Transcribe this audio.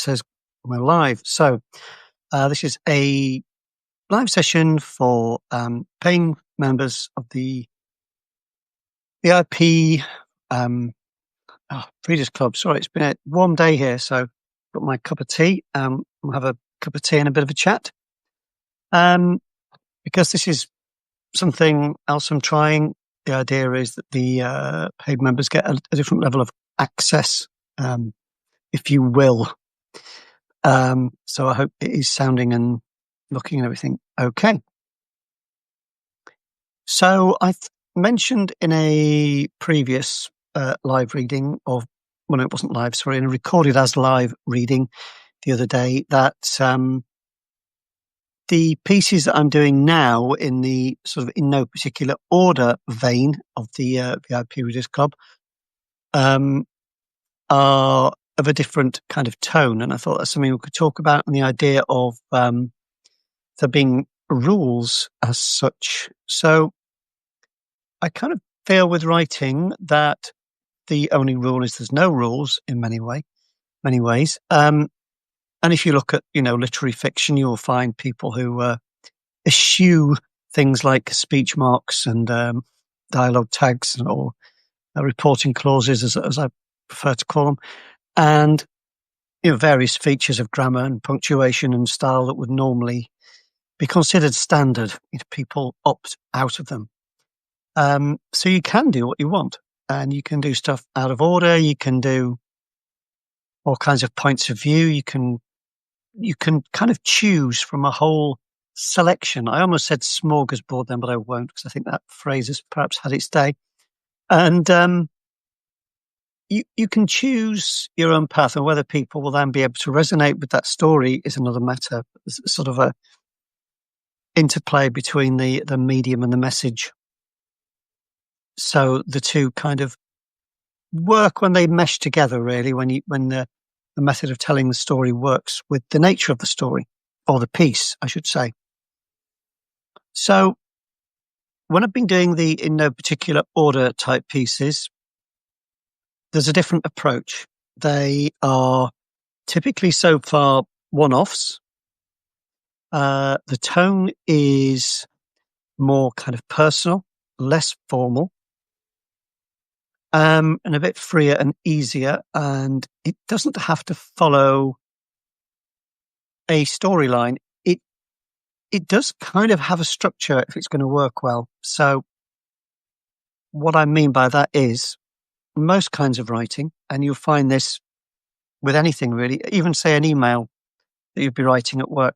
says we're live. So this is a live session for paying members of the VIP Readers Club. Sorry, it's been a warm day here, so got my cup of tea. We'll have a cup of tea and a bit of a chat. Because this is something else I'm trying. The idea is that the paid members get a different level of access, if you will. So I hope it is sounding and looking and everything okay. So I mentioned in a previous live reading of, well, no, it wasn't live, sorry, in a recorded as live reading the other day that the pieces that I'm doing now in the sort of in no particular order vein of the VIP Readers Club are of a different kind of tone. And I thought that's something we could talk about, and the idea of there being rules as such. So I kind of feel with writing that the only rule is there's no rules in many ways. And if you look at, literary fiction, you will find people who eschew things like speech marks and dialogue tags or reporting clauses, as I prefer to call them, and various features of grammar and punctuation and style that would normally be considered standard. People opt out of them. So you can do what you want, and you can do stuff out of order. You can do all kinds of points of view. You can kind of choose from a whole selection. I almost said smorgasbord then, but I won't, because I think that phrase has perhaps had its day. And you can choose your own path, and whether people will then be able to resonate with that story is another matter. It's sort of a interplay between the medium and the message. So the two kind of work when they mesh together, really, when the method of telling the story works with the nature of the story, or the piece, I should say. So when I've been doing the in no particular order type pieces, there's a different approach. They are typically so far one-offs. The tone is more kind of personal, less formal, and a bit freer and easier, and it doesn't have to follow a storyline. It does kind of have a structure if it's going to work well. So what I mean by that is most kinds of writing, and you'll find this with anything really, even say an email that you'd be writing at work,